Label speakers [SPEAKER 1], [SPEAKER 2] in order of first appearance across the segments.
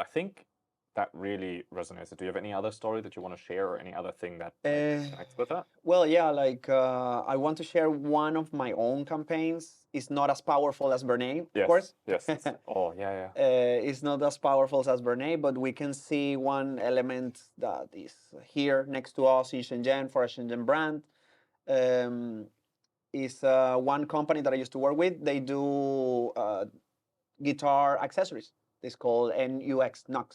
[SPEAKER 1] I think that really resonates. Do you have any other story that you want to share, or any other thing that connects with that?
[SPEAKER 2] Well, yeah, like I want to share one of my own campaigns. It's not as powerful as Bernay, of
[SPEAKER 1] Yes,
[SPEAKER 2] course.
[SPEAKER 1] yes. Oh, yeah, yeah.
[SPEAKER 2] It's not as powerful as Bernay, but we can see one element that is here next to us in Shenzhen for a Shenzhen brand. Is one company that I used to work with. They do guitar accessories. It's called NUX, Nux.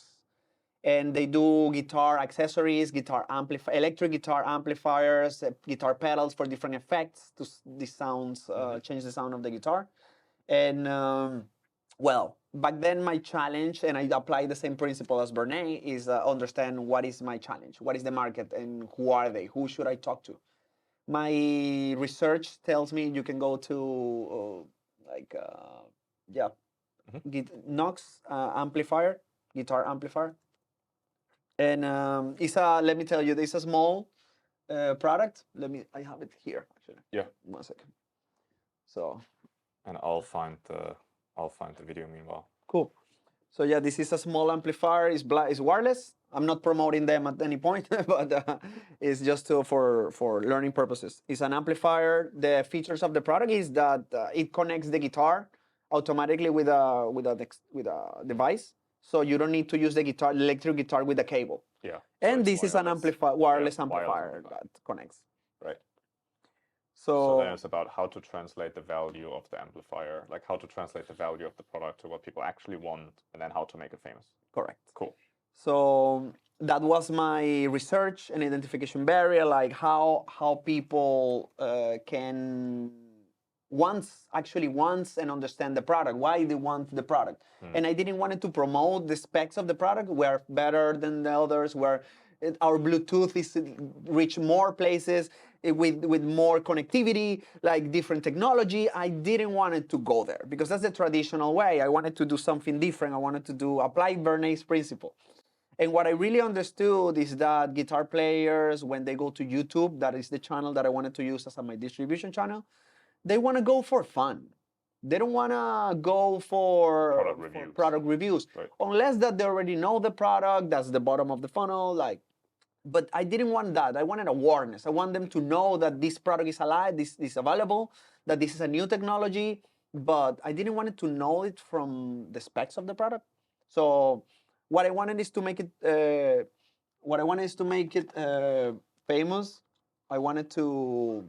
[SPEAKER 2] And they do guitar accessories, electric guitar amplifiers, guitar pedals for different effects to the sounds, change the sound of the guitar. And well, back then my challenge, and I apply the same principle as Bernay, is understand what is my challenge, what is the market, and who are they, who should I talk to. My research tells me you can go to yeah, Nox amplifier, guitar amplifier. And it's a, let me tell you, it's a small product. I have it here, actually.
[SPEAKER 1] Yeah.
[SPEAKER 2] 1 second. So.
[SPEAKER 1] And I'll find the video meanwhile.
[SPEAKER 2] Cool. So yeah, this is a small amplifier. It's wireless. I'm not promoting them at any point, but it's just for learning purposes. It's an amplifier. The features of the product is that it connects the guitar automatically with a device. So you don't need to use the electric guitar with a cable.
[SPEAKER 1] Yeah.
[SPEAKER 2] And this is an wireless amplifier that connects.
[SPEAKER 1] Right.
[SPEAKER 2] So
[SPEAKER 1] then it's about how to translate the value of the amplifier, like how to translate the value of the product to what people actually want, and then how to make it famous.
[SPEAKER 2] Correct.
[SPEAKER 1] Cool.
[SPEAKER 2] So that was my research and identification barrier, like how people can once and understand the product, why they want the product. And I didn't want to promote the specs of the product. We're better than the others, where our Bluetooth is reach more places with more connectivity, like different technology. I didn't want it to go there because that's the traditional way. I wanted to do something different. I wanted to apply Bernay's principle. And what I really understood is that guitar players, when they go to YouTube, that is the channel that I wanted to use as my distribution channel, they want to go for fun. They don't want to go for product reviews.
[SPEAKER 1] Right.
[SPEAKER 2] Unless that they already know the product, that's the bottom of the funnel. Like, but I didn't want that. I wanted awareness. I want them to know that this product is alive, this is available, that this is a new technology, but I didn't want it to know it from the specs of the product. So what I wanted is to make it famous. I wanted to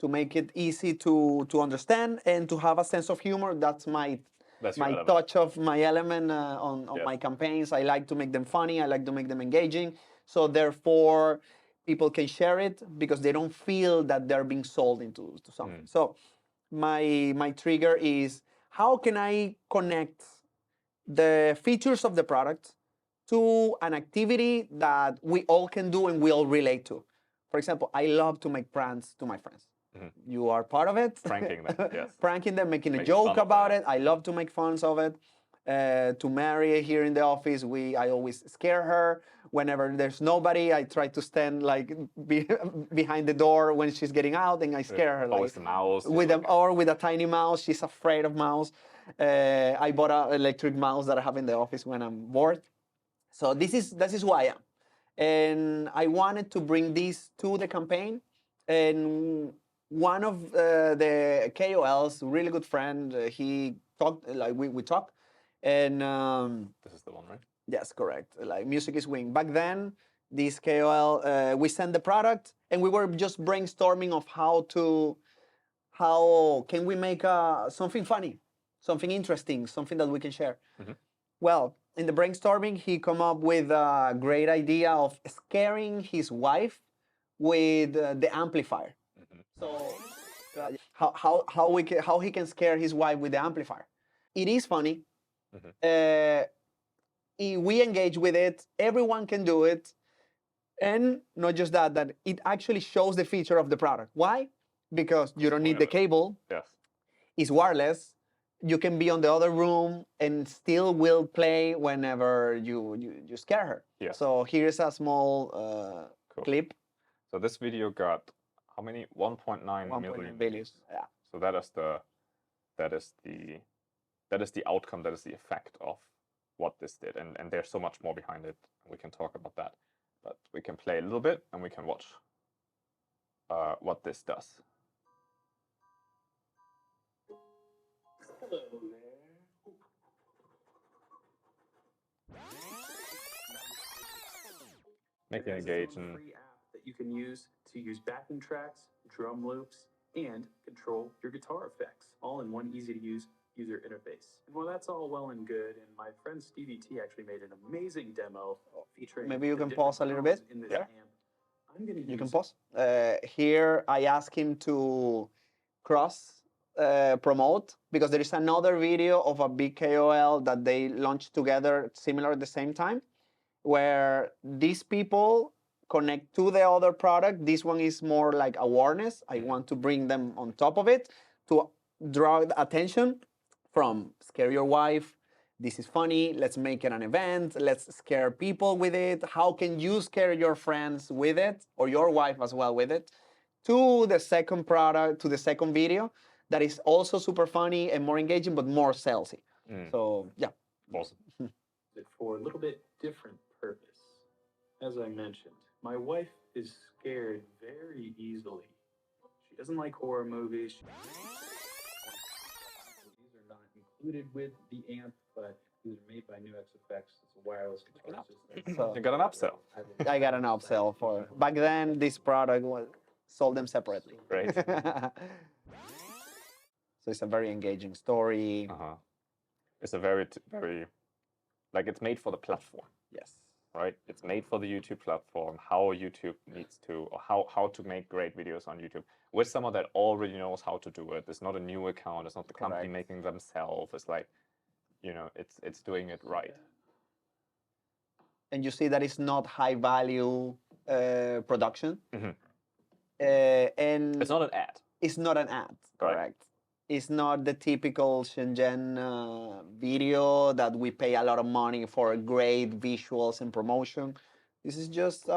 [SPEAKER 2] make it easy to understand and to have a sense of humor. That's my touch of my element on my campaigns. I like to make them funny. I like to make them engaging. So therefore, people can share it because they don't feel that they're being sold into something. So my trigger is, how can I connect the features of the product to an activity that we all can do and we all relate to? For example, I love to make pranks to my friends. You are part of it.
[SPEAKER 1] Pranking them, yes.
[SPEAKER 2] Pranking them, making a joke about it. I love to make fun of it. To Mary here in the office, I always scare her. Whenever there's nobody, I try to stand like behind the door when she's getting out, and I scare her.
[SPEAKER 1] Always the mouse.
[SPEAKER 2] With a tiny mouse. She's afraid of mouse. I bought an electric mouse that I have in the office when I'm bored. So this is who I am. And I wanted to bring this to the campaign. And one of the KOLs, really good friend, he talked, like we talked, and
[SPEAKER 1] this is the one, right?
[SPEAKER 2] Yes, correct. Like Music is Wing. Back then, this KOL, we sent the product, and we were just brainstorming of how can we make something funny, something interesting, something that we can share. Well, in the brainstorming, he come up with a great idea of scaring his wife with the amplifier. So how he can scare his wife with the amplifier. It is funny. We engage with it. Everyone can do it. And not just that it actually shows the feature of the product. Why? Because you don't need the cable.
[SPEAKER 1] Yes.
[SPEAKER 2] It's wireless. You can be on the other room and still will play whenever you scare her.
[SPEAKER 1] Yeah.
[SPEAKER 2] So here's a small clip.
[SPEAKER 1] So this video got how many? 1.9 million
[SPEAKER 2] views. Yeah.
[SPEAKER 1] So that is the outcome. That is the effect of what this did, and there's so much more behind it. We can talk about that, but we can play a little bit and we can watch what this does.
[SPEAKER 3] Hello there.
[SPEAKER 1] Make it
[SPEAKER 3] has its own
[SPEAKER 1] engaging.
[SPEAKER 3] free app that you can use to use backing tracks, drum loops, and control your guitar effects, all in one easy-to-use user interface. And while that's all well and good, and my friend Stevie T actually made an amazing demo featuring
[SPEAKER 2] Maybe you
[SPEAKER 3] the
[SPEAKER 2] can
[SPEAKER 3] different
[SPEAKER 2] pause a little
[SPEAKER 3] tones
[SPEAKER 2] bit.
[SPEAKER 3] in this
[SPEAKER 1] Yeah.
[SPEAKER 3] amp. I'm going to use...
[SPEAKER 2] You can pause. Here, I ask him to cross promote because there is another video of a big KOL that they launched together similar at the same time, where these people connect to the other product. This one is more like awareness. I want to bring them on top of it to draw attention from scare your wife. This is funny. Let's make it an event. Let's scare people with it. How can you scare your friends with it or your wife as well with it? To the second product, to the second video that is also super funny and more engaging, but more salesy. So yeah.
[SPEAKER 1] Awesome.
[SPEAKER 3] For a little bit different purpose. As I mentioned, my wife is scared very easily. She doesn't like horror movies. These are not included with the amp, but these are made by New X Effects. It's a wireless guitar system.
[SPEAKER 2] So
[SPEAKER 1] You got an upsell.
[SPEAKER 2] I got an upsell for back then. This product was sold them separately.
[SPEAKER 1] Great.
[SPEAKER 2] So it's a very engaging story.
[SPEAKER 1] It's a very like it's made for the platform.
[SPEAKER 2] Yes.
[SPEAKER 1] Right? It's made for the YouTube platform, how YouTube needs to, or how to make great videos on YouTube with someone that already knows how to do it. It's not a new account. It's not the company making themselves. It's like, you know, it's doing it right.
[SPEAKER 2] And you see that it's not high value production. And
[SPEAKER 1] it's not an ad.
[SPEAKER 2] It's not an ad, correct. It's not the typical Shenzhen video that we pay a lot of money for great visuals and promotion. This is just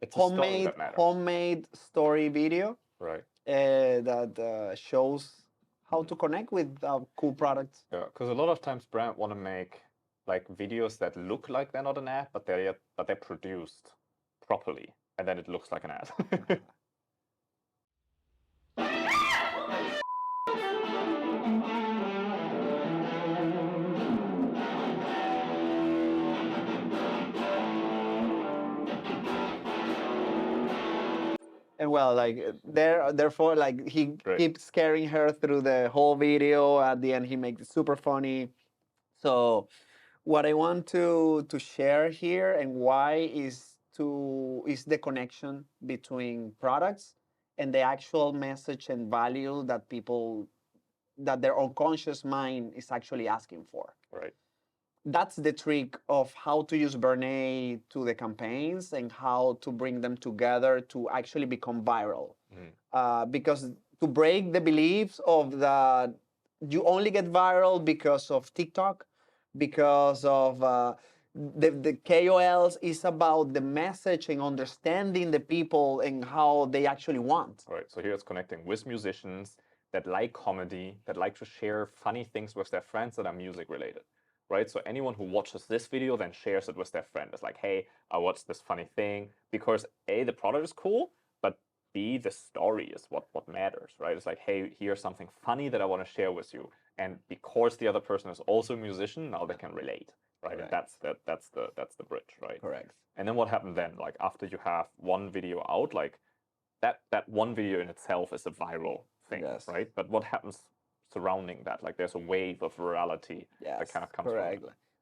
[SPEAKER 1] it's
[SPEAKER 2] homemade story video,
[SPEAKER 1] right?
[SPEAKER 2] That shows how to connect with cool products.
[SPEAKER 1] Yeah, because a lot of times brands want to make like videos that look like they're not an ad, but they're produced properly, and then it looks like an ad.
[SPEAKER 2] And well, like therefore, like he keeps scaring her through the whole video. At the end, he makes it super funny. So, what I want to share here and why is the connection between products and the actual message and value that their unconscious mind is actually asking for.
[SPEAKER 1] Right.
[SPEAKER 2] That's the trick of how to use Bernays to the campaigns and how to bring them together to actually become viral. Because to break the beliefs of that you only get viral because of TikTok, because of the KOLs, is about the message and understanding the people and how they actually want.
[SPEAKER 1] Right. So here it's connecting with musicians that like comedy, that like to share funny things with their friends that are music related. Right? So anyone who watches this video then shares it with their friend. It's like, hey, I watched this funny thing, because A, the product is cool, but B, the story is what matters, right? It's like, hey, here's something funny that I want to share with you. And because the other person is also a musician, now they can relate, right? And that's the bridge, right?
[SPEAKER 2] Correct.
[SPEAKER 1] And then what happened then? Like after you have one video out, like that one video in itself is a viral thing, right? But what happens surrounding that? Like there's a wave of virality that kind of comes from it.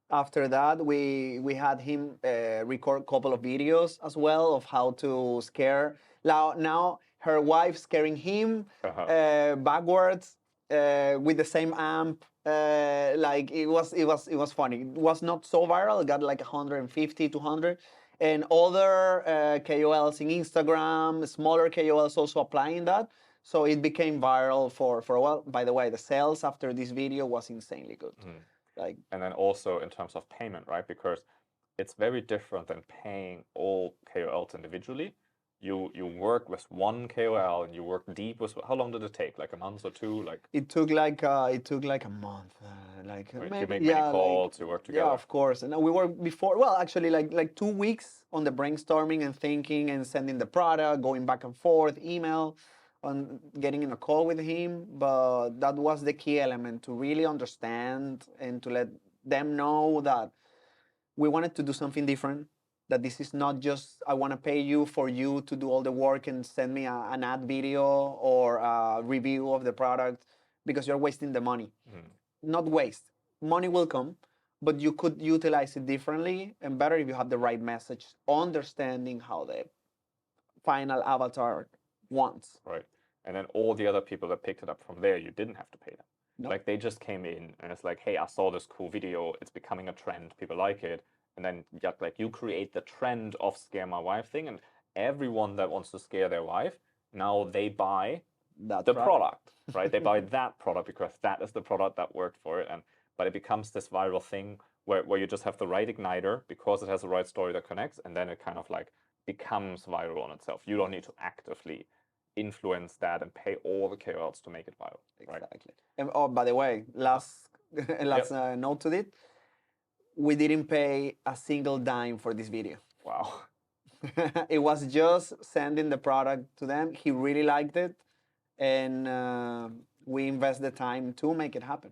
[SPEAKER 2] After that, we had him record a couple of videos as well of how to scare. Now her wife scaring him backwards with the same amp. Like it was funny. It was not so viral. It got like 150, 200. And other KOLs in Instagram, smaller KOLs also applying that. So it became viral for a while. By the way, the sales after this video was insanely good. Like,
[SPEAKER 1] and then also in terms of payment, right? Because it's very different than paying all KOLs individually you work with one KOL and you work deep with, how long did it take? Like a month or two? Like
[SPEAKER 2] It took like a month, like
[SPEAKER 1] you
[SPEAKER 2] maybe
[SPEAKER 1] made many
[SPEAKER 2] yeah,
[SPEAKER 1] calls, you worked together.
[SPEAKER 2] of course. And we were before, well, actually like 2 weeks on the brainstorming and thinking and sending the product, going back and forth, email, on getting in a call with him. But that was the key element to really understand and to let them know that we wanted to do something different. That this is not just I want to pay you for you to do all the work and send me an ad video or a review of the product because you're wasting the money. Not waste. Money will come, but you could utilize it differently and better if you have the right message, understanding how the final avatar wants.
[SPEAKER 1] Right. And then all the other people that picked it up from there, you didn't have to pay them.
[SPEAKER 2] No.
[SPEAKER 1] Like they just came in and it's like, hey, I saw this cool video. It's becoming a trend. People like it. And then like you create the trend of scare my wife thing. And everyone that wants to scare their wife, now they buy
[SPEAKER 2] That
[SPEAKER 1] the product, right? They buy that product because that is the product that worked for it. And but it becomes this viral thing where you just have the right igniter because it has the right story that connects, and then it kind of like becomes viral on itself. You don't need to actively influence that and pay all the KOLs to make it viral. Right?
[SPEAKER 2] Exactly. And oh, by the way, last note to it, we didn't pay a single dime for this video.
[SPEAKER 1] Wow.
[SPEAKER 2] It was just sending the product to them. He really liked it, and we invest the time to make it happen.